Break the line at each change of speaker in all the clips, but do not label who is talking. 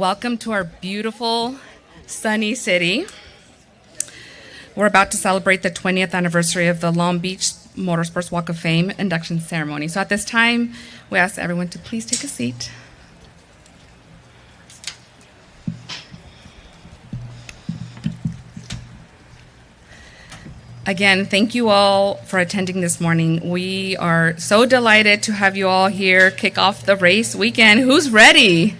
welcome to our beautiful, sunny city. We're about to celebrate the 20th anniversary of the Long Beach Motorsports Walk of Fame induction ceremony. So at this time, we ask everyone to please take a seat. Again, thank you all for attending this morning. We are so delighted to have you all here kick off the race weekend. Who's ready?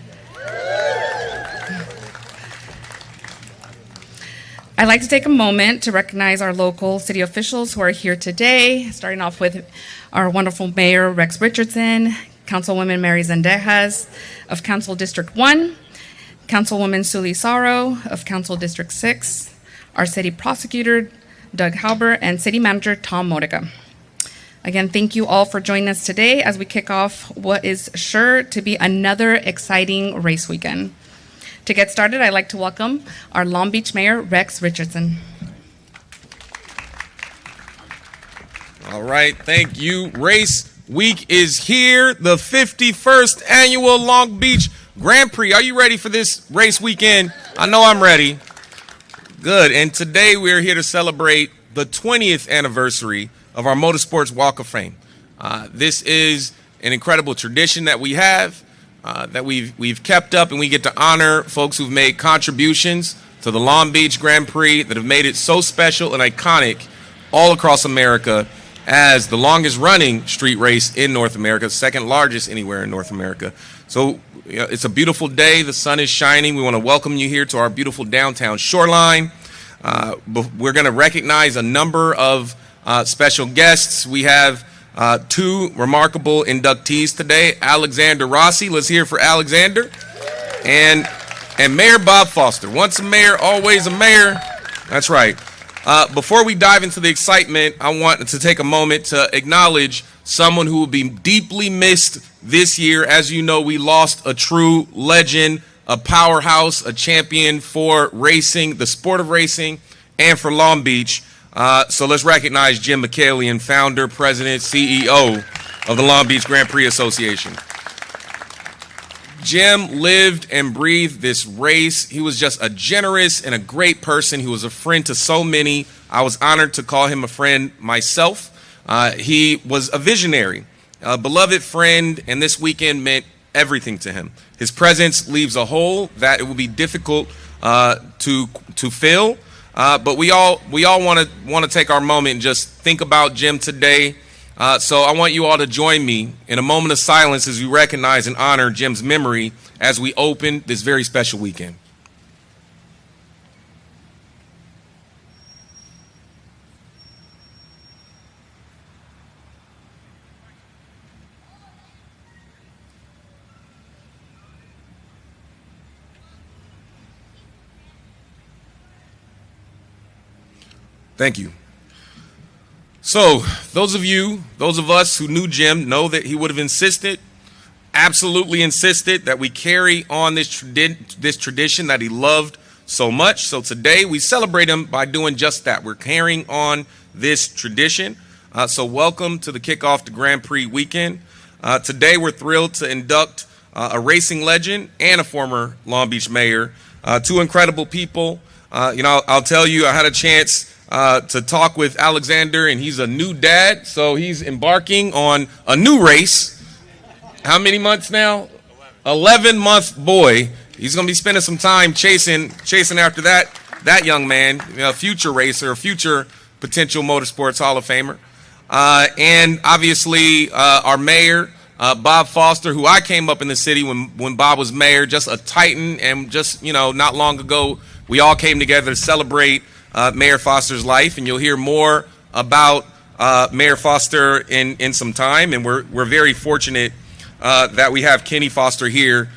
I'd like to take a moment to recognize our local city officials who are here today, starting off with our wonderful Mayor Rex Richardson, Councilwoman Mary Zendejas of Council District 1, Councilwoman Suli Saro of Council District 6, our city prosecutor, Doug Halber, and City Manager Tom Modica. Again, thank you all for joining us today as we kick off what is sure to be another exciting race weekend. To get started, I'd like to welcome our Long Beach Mayor, Rex Richardson.
All right, thank you. Race week is here, the 51st annual Long Beach Grand Prix. Are you ready for this race weekend? I know I'm ready. Good, and today we're here to celebrate the 20th anniversary of our Motorsports Walk of Fame. This is an incredible tradition that we have, that we've kept up, and we get to honor folks who've made contributions to the Long Beach Grand Prix that have made it so special and iconic all across America as the longest running street race in North America, second largest anywhere in North America. So it's a beautiful day. The sun is shining. We want to welcome you here to our beautiful downtown shoreline. We're going to recognize a number of special guests. We have two remarkable inductees today. Alexander Rossi, let's hear for Alexander, and Mayor Bob Foster. Once a mayor, always a mayor. That's right. Before we dive into the excitement, I want to take a moment to acknowledge someone who will be deeply missed this year. As you know, we lost a true legend, a powerhouse, a champion for racing, the sport of racing, and for Long Beach. So let's recognize Jim McCallion, founder, president, CEO of the Long Beach Grand Prix Association. Jim lived and breathed this race. He was just a generous and a great person. He was a friend to so many. I was honored to call him a friend myself. He was a visionary, a beloved friend, and this weekend meant everything to him. His presence leaves a hole that it will be difficult to fill. But we all want to take our moment and just think about Jim today. So I want you all to join me in a moment of silence as we recognize and honor Jim's memory as we open this very special weekend. Thank you. So those of us who knew Jim know that he would have absolutely insisted that we carry on this tradition that he loved so much. So today we celebrate him by doing just that. We're carrying on this tradition. So welcome to the kickoff to Grand Prix weekend. Today we're thrilled to induct a racing legend and a former Long Beach mayor, two incredible people. I'll tell you, I had a chance to talk with Alexander, and he's a new dad, so he's embarking on a new race. How many months now? 11-month boy. He's going to be spending some time chasing after that young man, future racer, a future potential Motorsports Hall of Famer. And obviously our mayor, Bob Foster, who I came up in the city when Bob was mayor, just a titan, and just, not long ago, we all came together to celebrate Mayor Foster's life, and you'll hear more about Mayor Foster in some time. And we're very fortunate that we have Kenny Foster here,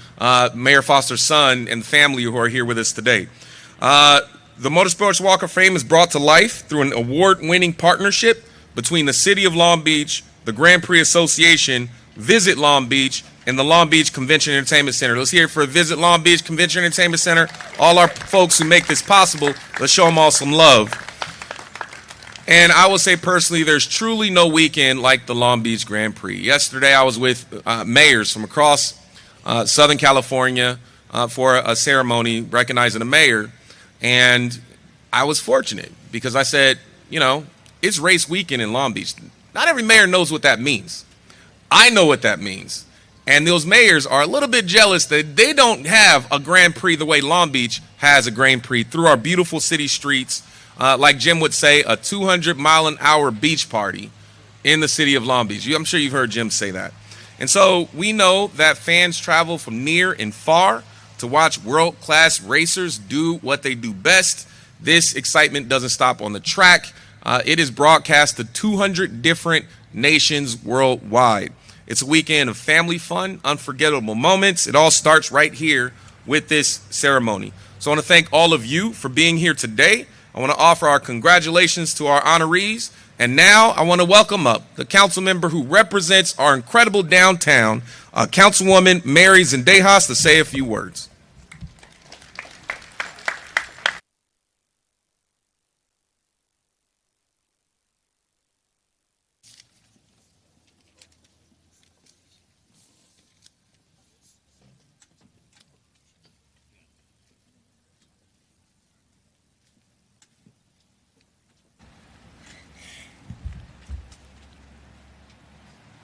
Mayor Foster's son, and family who are here with us today. The Motorsports Walk of Fame is brought to life through an award-winning partnership between the City of Long Beach, the Grand Prix Association, Visit Long Beach, and the Long Beach Convention Entertainment Center. Let's hear it for Visit Long Beach Convention Entertainment Center. All our folks who make this possible, let's show them all some love. And I will say personally, there's truly no weekend like the Long Beach Grand Prix. Yesterday, I was with mayors from across Southern California, for a ceremony recognizing a mayor. And I was fortunate because I said, you know, it's race weekend in Long Beach. Not every mayor knows what that means. I know what that means. And those mayors are a little bit jealous that they don't have a Grand Prix the way Long Beach has a Grand Prix through our beautiful city streets. Like Jim would say, a 200-mile-an-hour beach party in the city of Long Beach. I'm sure you've heard Jim say that. And so we know that fans travel from near and far to watch world-class racers do what they do best. This excitement doesn't stop on the track. It is broadcast to 200 different nations worldwide. It's a weekend of family fun, unforgettable moments. It all starts right here with this ceremony. So I want to thank all of you for being here today. I want to offer our congratulations to our honorees. And now I want to welcome up the council member who represents our incredible downtown, Councilwoman Mary Zendejas, to say a few words.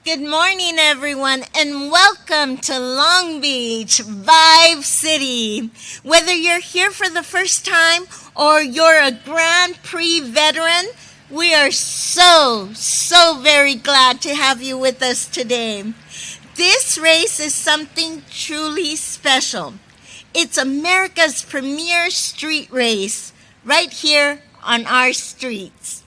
Good morning, everyone, and welcome to Long Beach, Vibe City. Whether you're here for the first time or you're a Grand Prix veteran, we are so very glad to have you with us today. This race is something truly special. It's America's premier street race right here on our streets.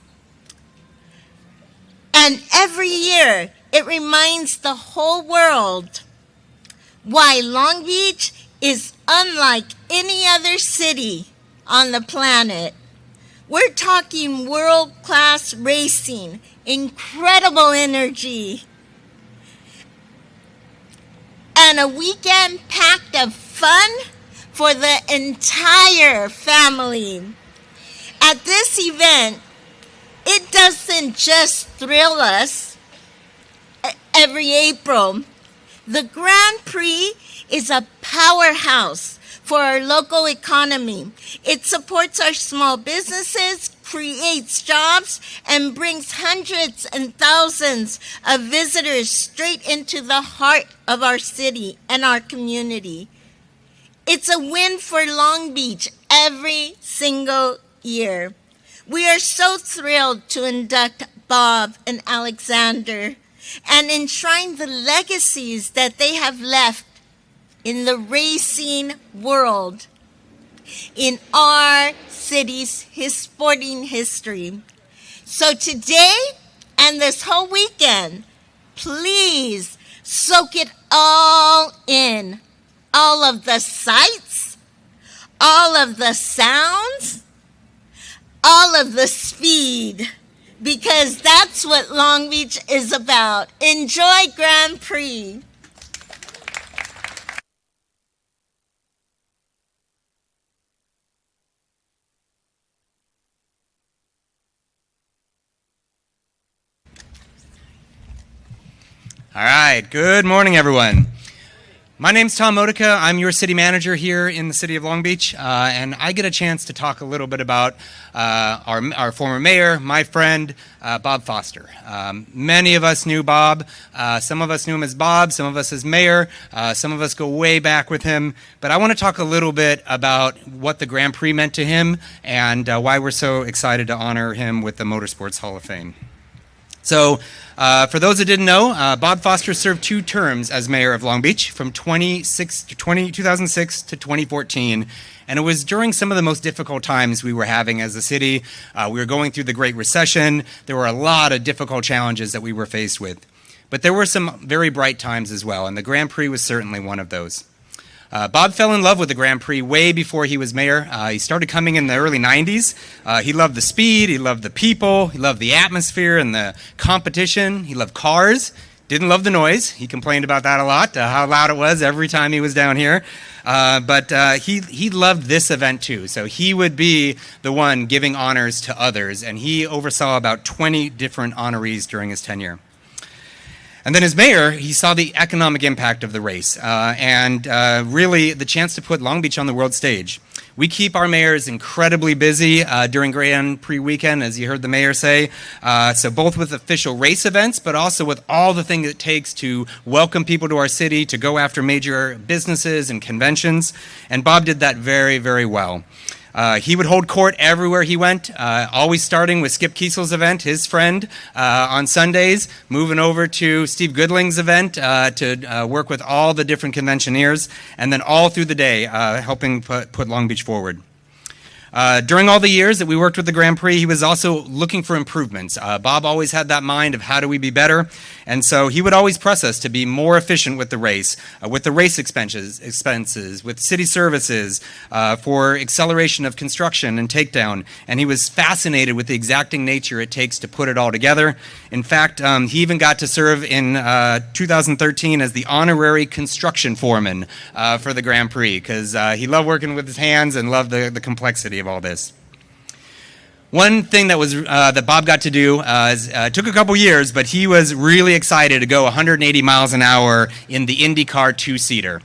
And every year, it reminds the whole world why Long Beach is unlike any other city on the planet. We're talking world-class racing, incredible energy, and a weekend packed of fun for the entire family. At this event, it doesn't just thrill us every April. The Grand Prix is a powerhouse for our local economy. It supports our small businesses, creates jobs, and brings hundreds and thousands of visitors straight into the heart of our city and our community. It's a win for Long Beach every single year. We are so thrilled to induct Bob and Alexander and enshrine the legacies that they have left in the racing world in our city's sporting history. So today and this whole weekend, please soak it all in. All of the sights, all of the sounds, all of the speed, because that's what Long Beach is about. Enjoy Grand Prix.
All right, good morning, everyone. My name's Tom Modica. I'm your city manager here in the city of Long Beach, and I get a chance to talk a little bit about our former mayor, my friend, Bob Foster. Many of us knew Bob. Some of us knew him as Bob, some of us as mayor, some of us go way back with him. But I want to talk a little bit about what the Grand Prix meant to him and why we're so excited to honor him with the Motorsports Hall of Fame. So, for those that didn't know, Bob Foster served 2 terms as mayor of Long Beach from 2006 to 2014, and it was during some of the most difficult times we were having as a city. We were going through the Great Recession. There were a lot of difficult challenges that we were faced with. But there were some very bright times as well, and the Grand Prix was certainly one of those. Bob fell in love with the Grand Prix way before he was mayor. He started coming in the early 90s. He loved the speed, he loved the people, he loved the atmosphere and the competition. He loved cars, didn't love the noise. He complained about that a lot, how loud it was every time he was down here. But he loved this event too. So he would be the one giving honors to others, and he oversaw about 20 different honorees during his tenure. And then as mayor, he saw the economic impact of the race and really the chance to put Long Beach on the world stage. We keep our mayors incredibly busy during Grand Prix weekend, as you heard the mayor say. So both with official race events, but also with all the things it takes to welcome people to our city, to go after major businesses and conventions. And Bob did that very, very well. He would hold court everywhere he went, always starting with Skip Kiesel's event, his friend, on Sundays, moving over to Steve Goodling's event to work with all the different conventioneers, and then all through the day helping put Long Beach forward. During all the years that we worked with the Grand Prix, he was also looking for improvements. Bob always had that mind of how do we be better, and so he would always press us to be more efficient with the race expenses, with city services, for acceleration of construction and takedown, and he was fascinated with the exacting nature it takes to put it all together. In fact, he even got to serve in 2013 as the honorary construction foreman for the Grand Prix, because he loved working with his hands and loved the complexity of all this. One thing that was that Bob got to do took a couple years, but he was really excited to go 180 miles an hour in the IndyCar two-seater.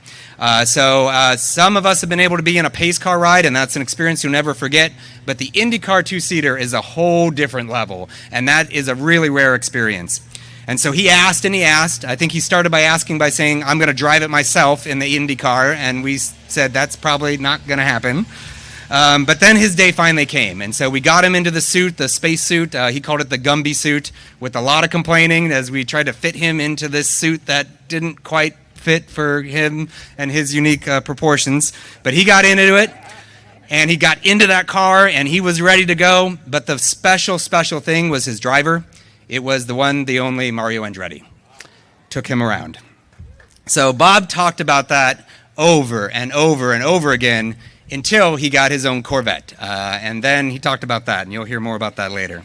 So some of us have been able to be in a pace car ride, and that's an experience you'll never forget. But the IndyCar two-seater is a whole different level, and that is a really rare experience. And so he asked and he asked. I think he started by asking by saying, "I'm going to drive it myself in the IndyCar," and we said that's probably not going to happen. But then his day finally came, and so we got him into the suit, the space suit. He called it the Gumby suit, with a lot of complaining as we tried to fit him into this suit that didn't quite fit for him and his unique proportions. But he got into it, and he got into that car, and he was ready to go. But the special thing was his driver. It was the one, the only Mario Andretti. Took him around. So Bob talked about that over and over and over again, until he got his own Corvette. And then he talked about that, and you'll hear more about that later.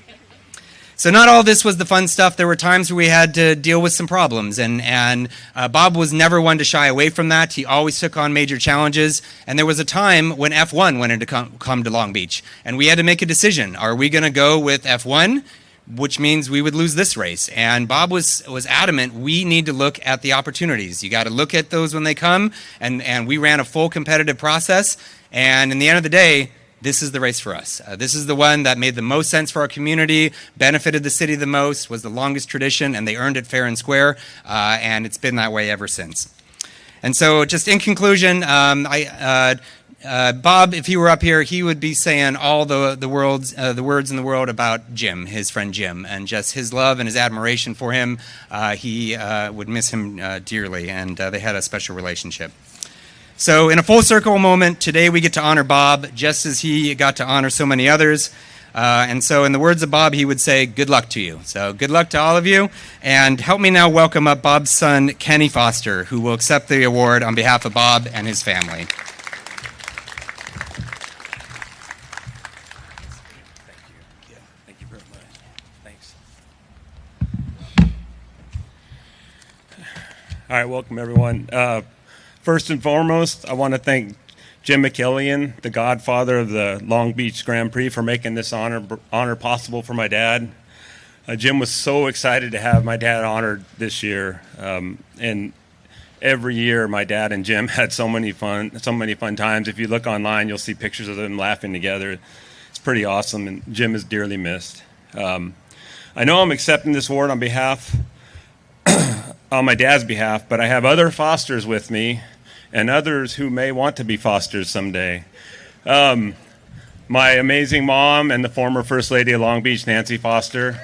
So not all this was the fun stuff. There were times where we had to deal with some problems, and Bob was never one to shy away from that. He always took on major challenges, and there was a time when F1 wanted to come to Long Beach, and we had to make a decision. Are we going to go with F1, which means we would lose this race? And Bob was adamant, we need to look at the opportunities. You got to look at those when they come, and we ran a full competitive process. And in the end of the day, this is the race for us. This is the one that made the most sense for our community, benefited the city the most, was the longest tradition, and they earned it fair and square, and it's been that way ever since. And so just in conclusion, Bob, if he were up here, he would be saying all the words in the world about Jim, his friend Jim, and just his love and his admiration for him. He would miss him dearly, and they had a special relationship. So in a full circle moment, today we get to honor Bob just as he got to honor so many others. And so in the words of Bob, he would say, good luck to you. So good luck to all of you. And help me now welcome up Bob's son, Kenny Foster, who will accept the award on behalf of Bob and his family.
Thank you very much. Thanks. All right, welcome everyone. First and foremost, I want to thank Jim McKillian, the godfather of the Long Beach Grand Prix, for making this honor possible for my dad. Jim was so excited to have my dad honored this year, and every year my dad and Jim had so many fun times. If you look online, you'll see pictures of them laughing together. It's pretty awesome, and Jim is dearly missed. I know I'm accepting this award on my dad's behalf, but I have other Fosters with me, and others who may want to be Fosters someday. My amazing mom and the former First Lady of Long Beach, Nancy Foster.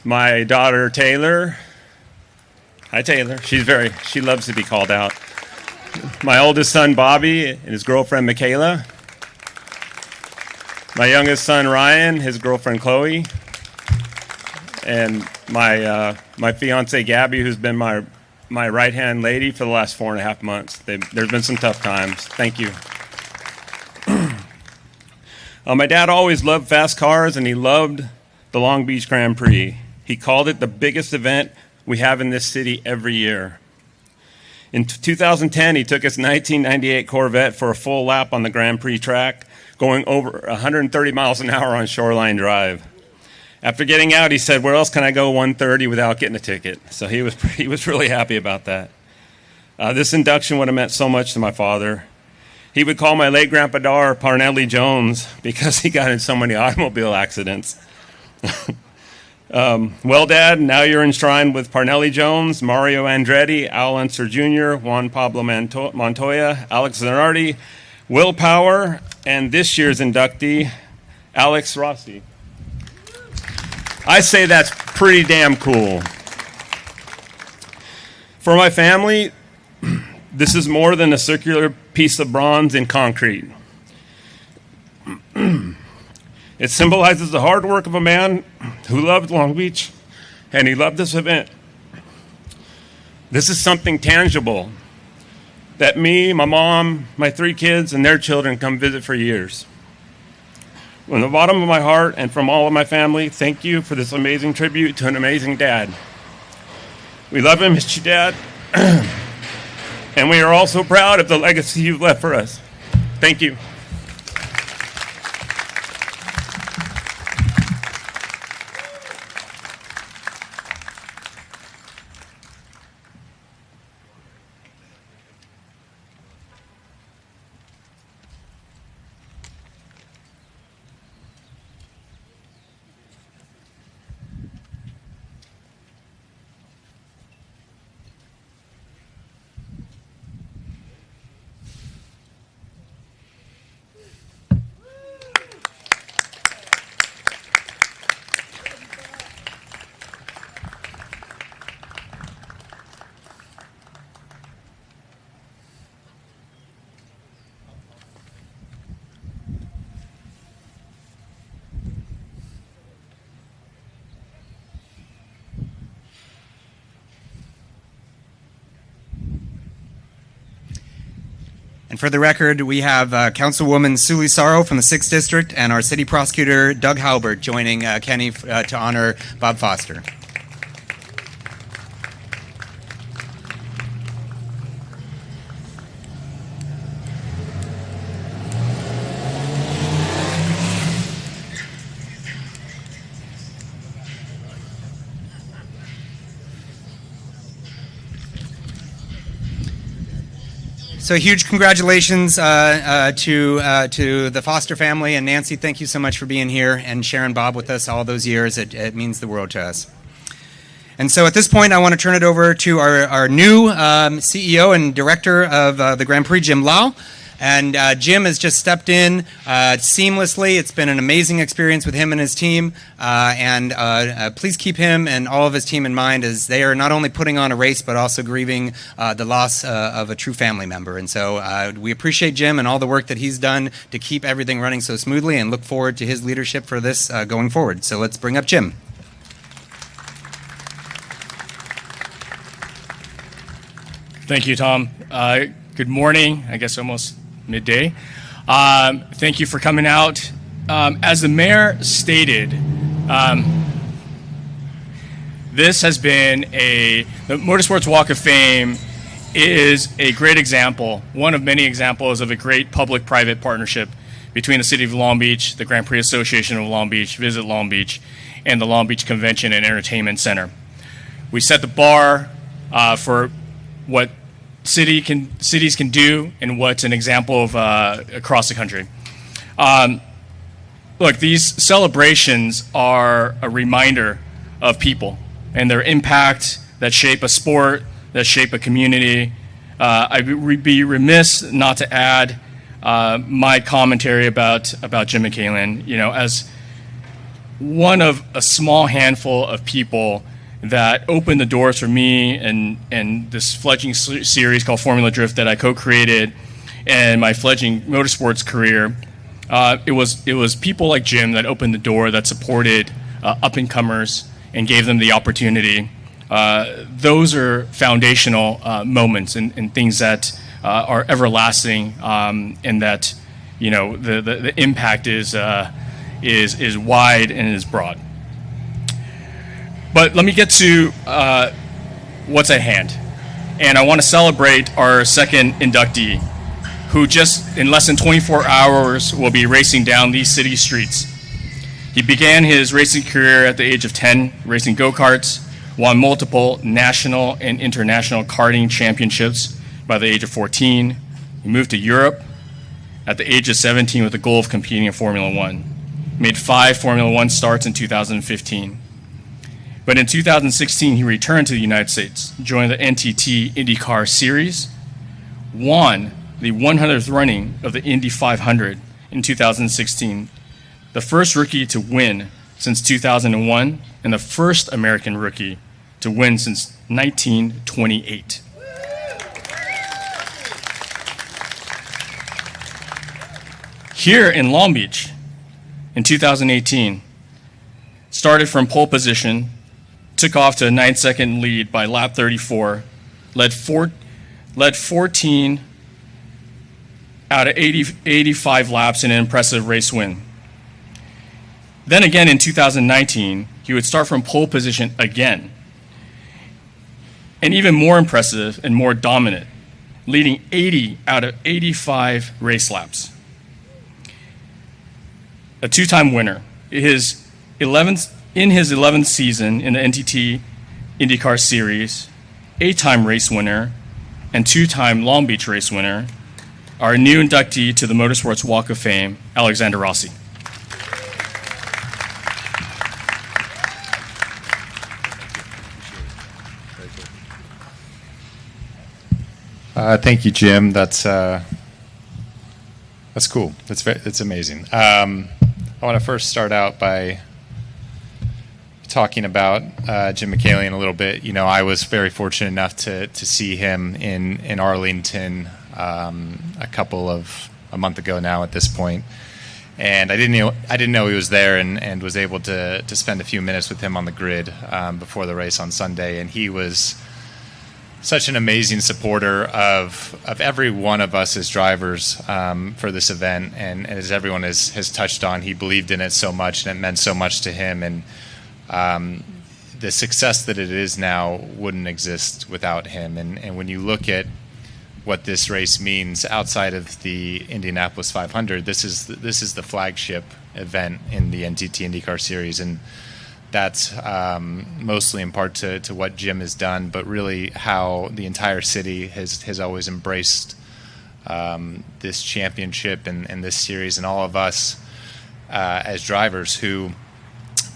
My daughter, Taylor. Hi, Taylor. She loves to be called out. My oldest son, Bobby, and his girlfriend, Michaela. My youngest son, Ryan, his girlfriend, Chloe. And my fiance Gabby, who's been my right-hand lady for the last 4.5 months. There's been some tough times. Thank you. My dad always loved fast cars, and he loved the Long Beach Grand Prix. He called it the biggest event we have in this city every year. In 2010, he took his 1998 Corvette for a full lap on the Grand Prix track, going over 130 miles an hour on Shoreline Drive. After getting out, he said, "Where else can I go 1:30 without getting a ticket?" So he was really happy about that. This induction would have meant so much to my father. He would call my late Grandpa Dar Parnelli Jones because he got in so many automobile accidents. Well, Dad, now you're enshrined with Parnelli Jones, Mario Andretti, Al Unser Jr., Juan Pablo Montoya, Alex Zanardi, Will Power, and this year's inductee, Alex Rossi. I say that's pretty damn cool. For my family, this is more than a circular piece of bronze in concrete. It symbolizes the hard work of a man who loved Long Beach, and he loved this event. This is something tangible that me, my mom, my 3 kids, and their children come visit for years. From the bottom of my heart and from all of my family, thank you for this amazing tribute to an amazing dad. We love and miss you, Dad, and we are all so proud of the legacy you've left for us. Thank you.
And for the record, we have Councilwoman Suli Sorrow from the 6th District and our City Prosecutor Doug Halbert joining Kenny to honor Bob Foster. So huge congratulations to the Foster family, and Nancy, thank you so much for being here and sharing Bob with us all those years. It means the world to us. And so at this point, I want to turn it over to our new CEO and director of the Grand Prix, Jim Lau. And Jim has just stepped in seamlessly. It's been an amazing experience with him and his team. And please keep him and all of his team in mind, as they are not only putting on a race, but also grieving the loss of a true family member. And so we appreciate Jim and all the work that he's done to keep everything running so smoothly, and look forward to his leadership for this going forward. So let's bring up Jim.
Thank you, Tom. Good morning, I guess almost midday. Thank you for coming out. As the mayor stated, this has been the Motorsports Walk of Fame is a great example, one of many examples of a great public-private partnership between the City of Long Beach, the Grand Prix Association of Long Beach, Visit Long Beach, and the Long Beach Convention and Entertainment Center. We set the bar for what cities can do, and what's an example of across the country. Look, these celebrations are a reminder of people and their impact that shape a sport, that shape a community. I'd be remiss not to add my commentary about Jim McKalen, as one of a small handful of people that opened the doors for me and this fledgling series called Formula Drift that I co-created, and my fledgling motorsports career. It was people like Jim that opened the door, that supported up-and-comers and gave them the opportunity. Those are foundational moments and things that are everlasting, and that the impact is wide and is broad. But let me get to what's at hand. And I want to celebrate our second inductee, who just in less than 24 hours will be racing down these city streets. He began his racing career at the age of 10, racing go-karts, won multiple national and international karting championships by the age of 14. He moved to Europe at the age of 17 with the goal of competing in Formula One. Made 5 Formula One starts in 2015. But in 2016, he returned to the United States, joined the NTT IndyCar Series, won the 100th running of the Indy 500 in 2016, the first rookie to win since 2001, and the first American rookie to win since 1928. Here in Long Beach, in 2018, started from pole position, took off to a 9-second lead by lap 34, led 14 out of 85 laps in an impressive race win. Then again in 2019, he would start from pole position again, and even more impressive and more dominant, leading 80 out of 85 race laps. A 2-time winner. In his 11th season in the NTT IndyCar Series, 8-time race winner, and 2-time Long Beach race winner, our new inductee to the Motorsports Walk of Fame, Alexander Rossi.
Thank you, Jim. That's cool. It's amazing. I want to first start out by talking about Jim McCallion a little bit. You know, I was very fortunate enough to see him in Arlington a month ago now at this point. And I didn't know he was there, and was able to spend a few minutes with him on the grid before the race on Sunday. And he was such an amazing supporter of every one of us as drivers for this event, and as everyone has touched on, he believed in it so much, and it meant so much to him. And the success that it is now wouldn't exist without him. And when you look at what this race means outside of the Indianapolis 500, this is the flagship event in the NTT IndyCar Series, and that's mostly in part to what Jim has done, but really how the entire city has always embraced this championship and this series, and all of us as drivers who,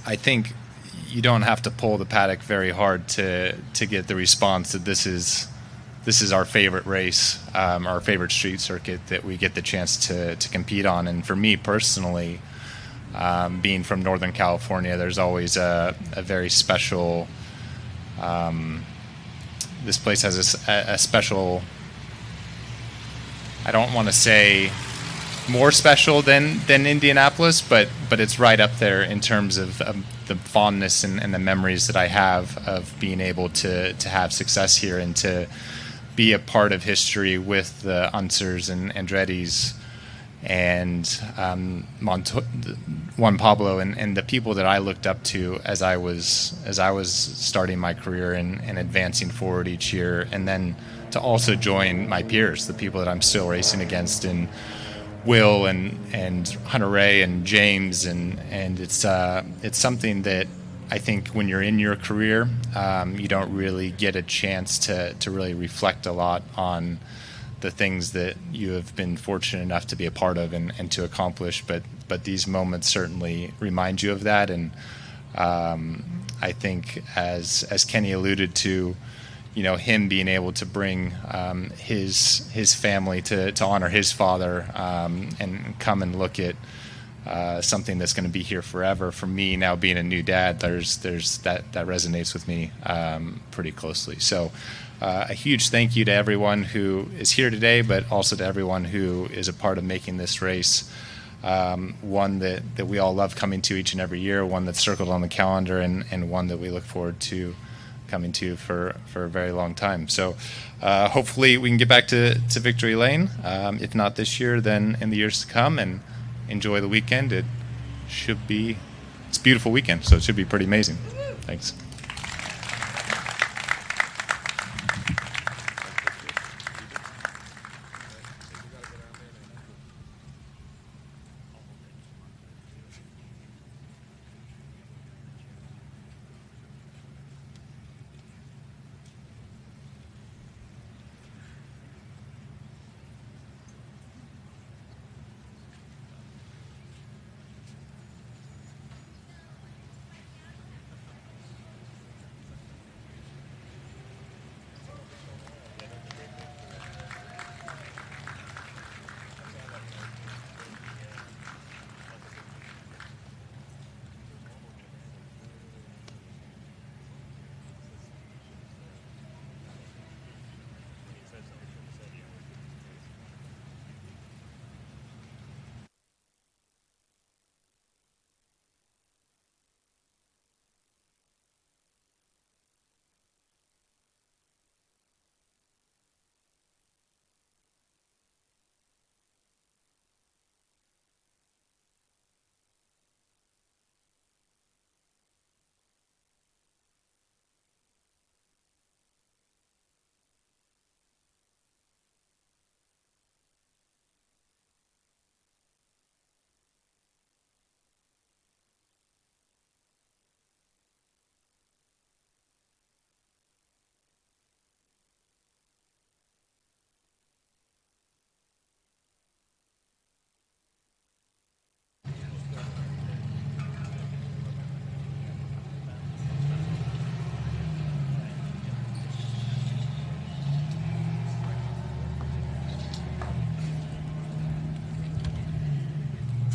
I think, you don't have to pull the paddock very hard to get the response that this is our favorite race, our favorite street circuit that we get the chance to compete on. And for me personally, being from Northern California, there's always a very special, this place has a special, I don't want to say more special than Indianapolis, but it's right up there in terms of the fondness and the memories that I have of being able to have success here and to be a part of history with the Unsers and Andretti's and Juan Pablo and the people that I looked up to as I was starting my career and advancing forward each year, and then to also join my peers, the people that I'm still racing against, in Will and Hunter Ray and James, and it's something that I think when you're in your career, you don't really get a chance to really reflect a lot on the things that you have been fortunate enough to be a part of and to accomplish, but these moments certainly remind you of that. And I think as Kenny alluded to, you know, him being able to bring his family to honor his father and come and look at something that's going to be here forever. For me now, being a new dad, there's that resonates with me pretty closely. So a huge thank you to everyone who is here today, but also to everyone who is a part of making this race one that we all love coming to each and every year, one that's circled on the calendar, and one that we look forward to coming to for a very long time. So hopefully we can get back to Victory Lane, if not this year, then in the years to come, and enjoy the weekend. It's a beautiful weekend, so it should be pretty amazing. Thanks.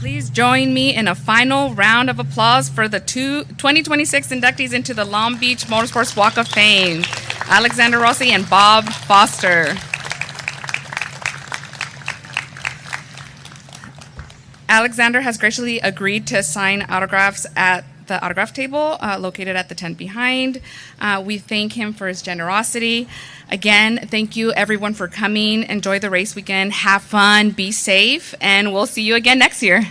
Please join me in a final round of applause for the 2026 inductees into the Long Beach Motorsports Walk of Fame, Alexander Rossi and Bob Foster. Alexander has graciously agreed to sign autographs at the autograph table located at the tent behind. We thank him for his generosity. Again, thank you everyone for coming. Enjoy the race weekend. Have fun, be safe, and we'll see you again next year.